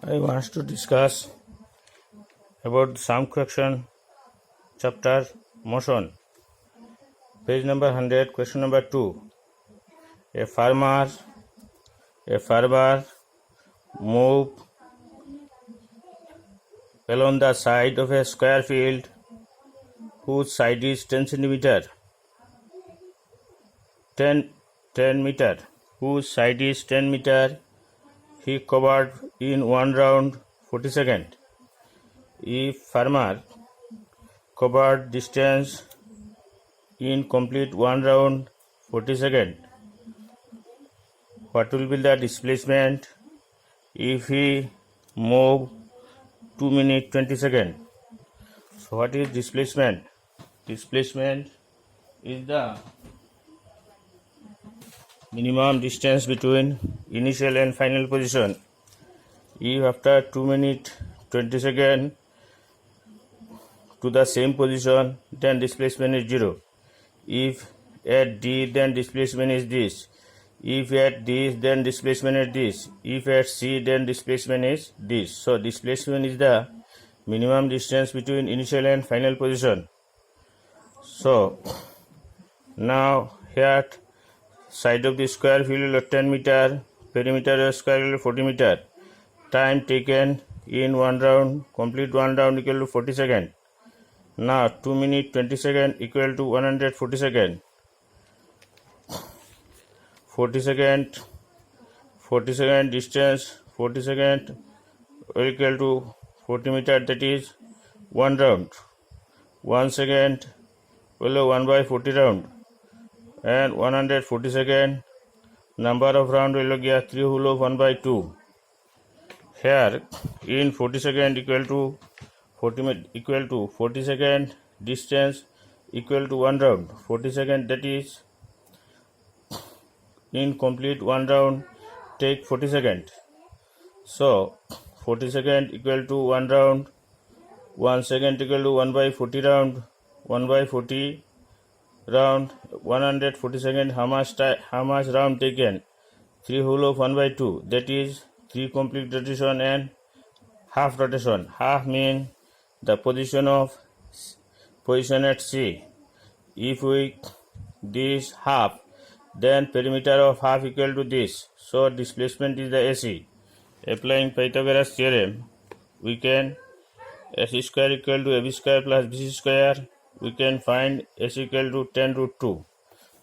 I want to discuss about sum correction chapter motion. Page number 100, question number 2. A farmer move along the side of a square field whose side is 10 centimeter. 10 meter. Whose side is 10 meter. He covered in one round 40 seconds. If farmer covered distance in complete one round 40 seconds, what will be the displacement if he move 2 minutes 20 seconds? So what is displacement? Displacement is the minimum distance between initial and final position. If after 2 minutes 20 seconds to the same position, then displacement is 0. If at D, then displacement is this. If at this, then displacement is this. If at C, then displacement is this. So displacement is the minimum distance between initial and final position. So now here side of the square field is 10 meter, perimeter of square field is 40 meter. Time taken in one round, complete one round equal to 40 seconds. Now 2 minutes 20 seconds equal to 140 seconds. 40 second distance, 40 second equal to 40 meter, that is one round. 1 second will 1 by 40 round, and 140 second number of round will get 3 whole of 1 by 2. Here in 40 second equal to 40 second distance equal to one round. 40 second, that is in complete one round take 40 seconds. So 40 second equal to one round. 1 second equal to 1 by 40 round. 1 by 40 round. 140 seconds. How much round taken? 3 whole of 1 by 2. That is 3 complete rotation and half rotation. Half mean the position at C. If we this half, then perimeter of half equal to this. So displacement is the AC. Applying Pythagoras theorem, we can AC square equal to AB square plus BC square. We can find AC equal to 10 root 2.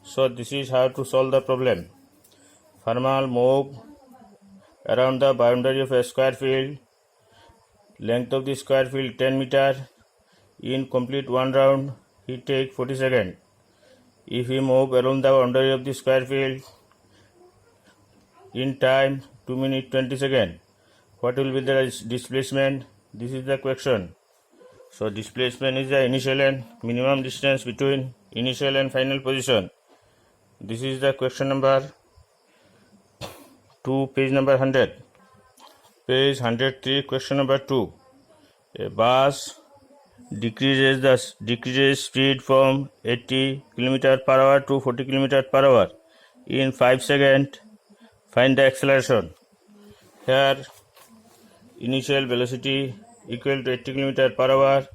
So this is how to solve the problem. Farmer move around the boundary of a square field. Length of the square field 10 meter. In complete one round, he take 40 seconds. If he move around the boundary of the square field in time 2 minutes 20 seconds, what will be the displacement? This is the question. So displacement is the initial and minimum distance between initial and final position. This is the question number 2, page number 100. Page 103, question number 2. A bus decreases speed from 80 km per hour to 40 km per hour in 5 seconds. Find the acceleration. Here initial velocity equal to 80 km per hour,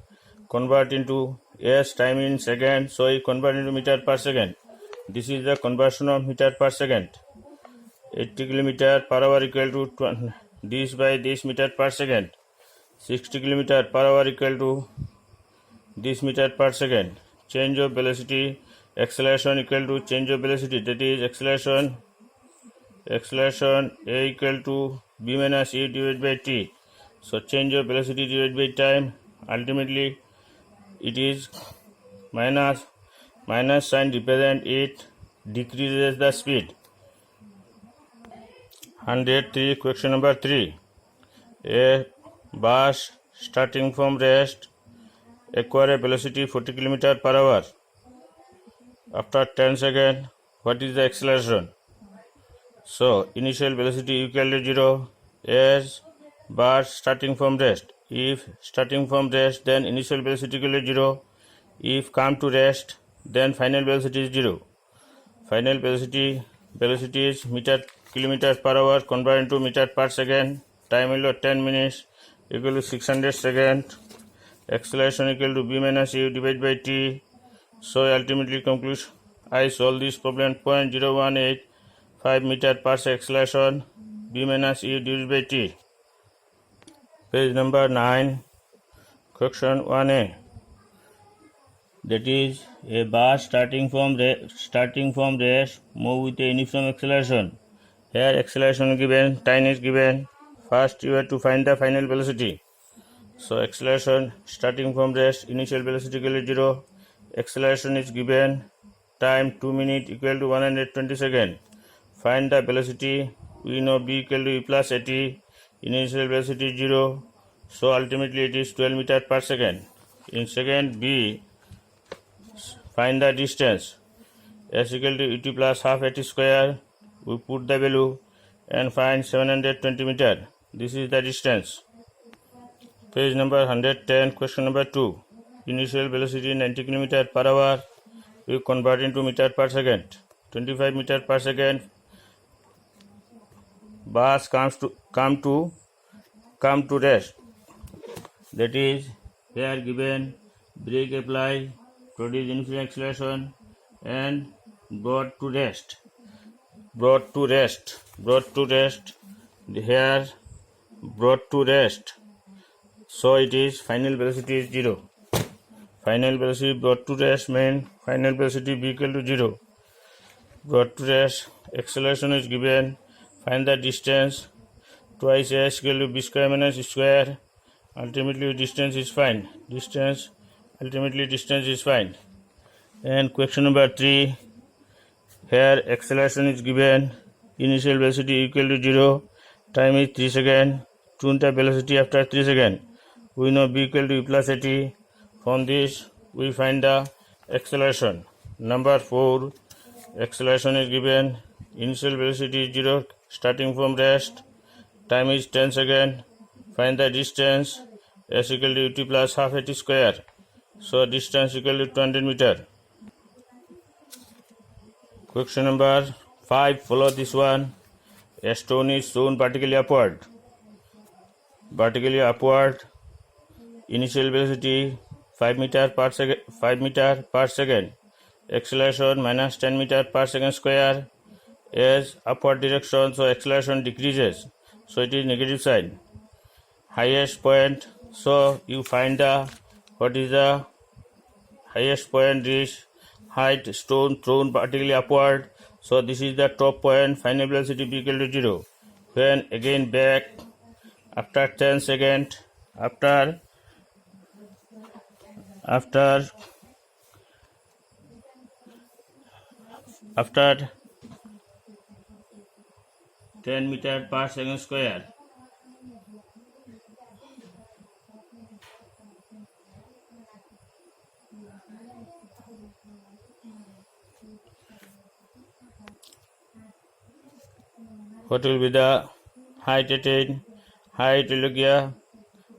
convert into s time in second, so I convert into meter per second. This is the conversion of meter per second. 80 km per hour equal to this by this meter per second. 60 km per hour equal to this meter per second. Change of velocity, acceleration equal to change of velocity, that is acceleration A equal to B minus E divided by T. So change of velocity divided by time, ultimately it is minus sign represent it decreases the speed. 103, question number 3. A bus starting from rest acquire a velocity 40 km per hour. After 10 seconds, what is the acceleration? So initial velocity equal to 0 as bus starting from rest. If starting from rest, then initial velocity equal to 0. If come to rest, then final velocity is 0. Final velocity is kilometer per hour converted into meter per second time will 10 minutes equal to 600 seconds. Acceleration equal to b minus u divided by t. So ultimately conclude I solve this problem 0.0185 meter per second acceleration b minus u divided by t. Page number 9, question 1a. That is, a bus starting from rest move with a uniform acceleration. Here acceleration given, time is given. First you have to find the final velocity. So acceleration starting from rest, initial velocity equal to 0. Acceleration is given, time 2 minutes equal to 120 seconds. Find the velocity. We know b equal to e plus at. Initial velocity is 0. So ultimately it is 12 meters per second. In second b, find the distance. S equal to ut plus half at square. We put the value and find 720 meters. This is the distance. Page number 110, question number 2. Initial velocity 90 km per hour. We convert into meter per second. 25 meters per second. Bus come to rest. That is, here given, brake apply, produce initial acceleration, and brought to rest. Here brought to rest. So it is final velocity is 0. Final velocity brought to rest means final velocity b equal to 0. Brought to rest, acceleration is given. Find the distance. Twice s equal to b square minus square. Ultimately distance is fine. Distance is fine. And question number 3. Here acceleration is given. Initial velocity equal to 0. Time is 3 seconds. Tune the velocity after 3 seconds. We know b equal to e plus at. From this we find the acceleration. Number 4. Acceleration is given. Initial velocity is 0. Starting from rest. Time is 10 seconds. Find the distance. S equal to ut plus half at square. So distance equal to 200 meters. Question number 5. Follow this one. A stone is thrown vertically upward. Initial velocity 5 meter per second. Acceleration minus 10 meter per second square. As upward direction, so acceleration decreases. So it is negative sign. Highest point. So you find what is the highest point reached. Height stone thrown vertically upward. So this is the top point. Final velocity b equal to 0. When again back after 10 seconds, after 10 meters per second square. What will be the height attained? Height will be,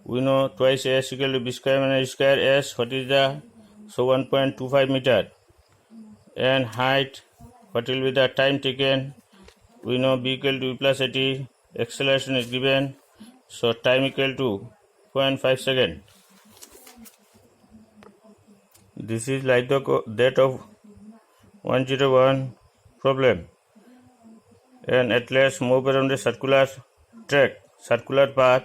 we know twice s equal to b square minus square s. What is the? So 1.25 meter. And height, what will be the time taken? We know b equal to e plus at. Acceleration is given. So time equal to 0.5 second. This is like that of 101 problem. And athletes move around a circular path,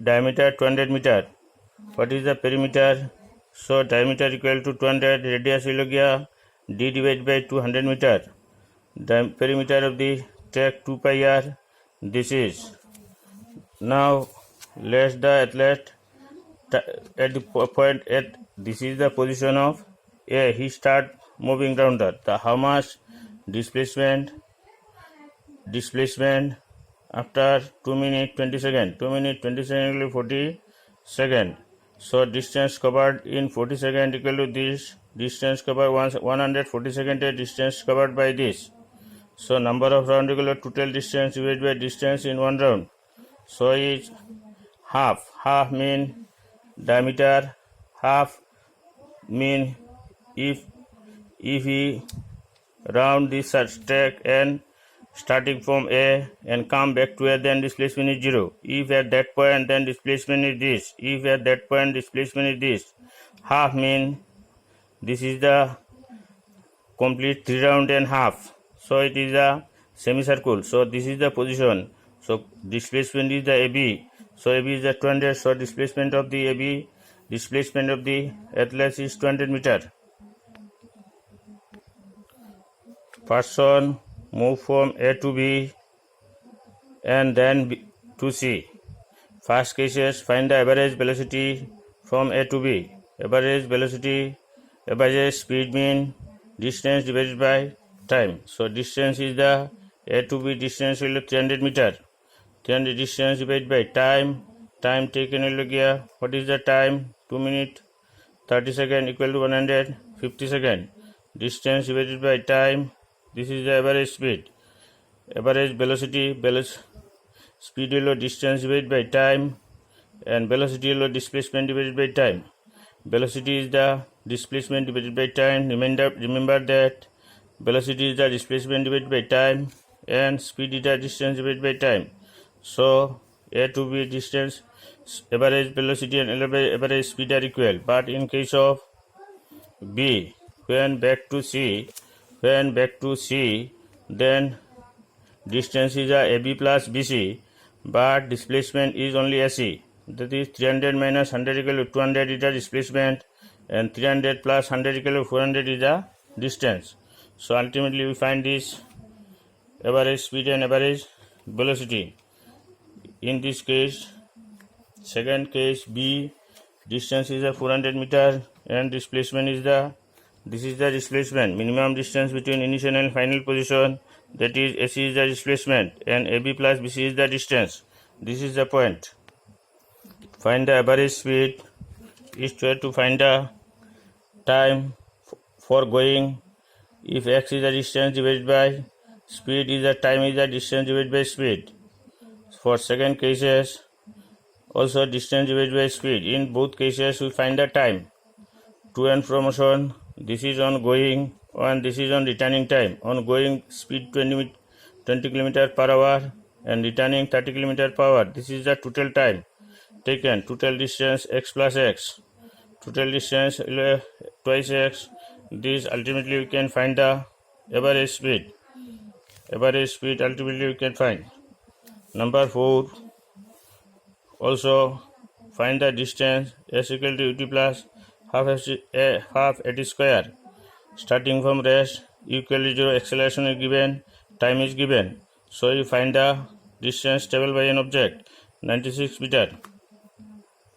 diameter 200 meter. What is the perimeter? So diameter equal to 200, radius will be d divided by 200 meter. The perimeter of the track 2 pi r. This is. Now let the athlete at the point at this is the position of A. He start moving around that. How much displacement after 2 minutes 20 seconds. 2 minutes 20 seconds equal to 40 seconds. So distance covered in 40 seconds equal to this. Distance covered 140 seconds. Distance covered by this. So number of round equal to total distance divided by distance in one round. So is half. Half mean diameter. Half mean if we round this track and starting from A and come back to A, then displacement is 0. If at that point, then displacement is this. If at that point displacement is this. Half mean this is the complete 3 round and half. So it is a semicircle. So this is the position. So displacement is the AB. So AB is the 200. So displacement of the AB, displacement of the atlas is 200 meter. Person move from A to B and then B to C. First cases, find the average velocity from A to B. Average velocity, average speed mean distance divided by time. So distance is the A to B distance will 300 meter. 300 distance divided by time. Time taken will here. What is the time? 2 minutes 30 seconds equal to 150 seconds. Distance divided by time. This is the average speed. Average velocity, speed will distance divided by time, and velocity will displacement divided by time. Velocity is the displacement divided by time. Remember that velocity is the displacement divided by time, and speed is the distance divided by time. So A to B distance, average velocity and average speed are equal. But in case of B, when back to C, then distance is a AB plus BC, but displacement is only AC. That is 300 minus 100 equal to 200 is the displacement, and 300 plus 100 equal to 400 is the distance. So ultimately we find this average speed and average velocity. In this case, second case B, distance is a 400 meter and displacement is this is the displacement, minimum distance between initial and final position, that is AC is the displacement and AB plus BC is the distance. This is the point. Find the average speed is to find the time for going. If x is the distance divided by speed, is the time is the distance divided by speed. For second cases, also distance divided by speed. In both cases, we find the time. To and from motion, this is on going and this is on returning time. On going speed 20 km per hour and returning 30 km per hour. This is the total time taken. Total distance x plus x. Total distance twice x. This ultimately we can find the average speed. Average speed ultimately we can find. Number 4. Also find the distance s equal to ut plus half at square. Starting from rest, equal to 0, acceleration is given, time is given. So you find the distance traveled by an object, 96 meter.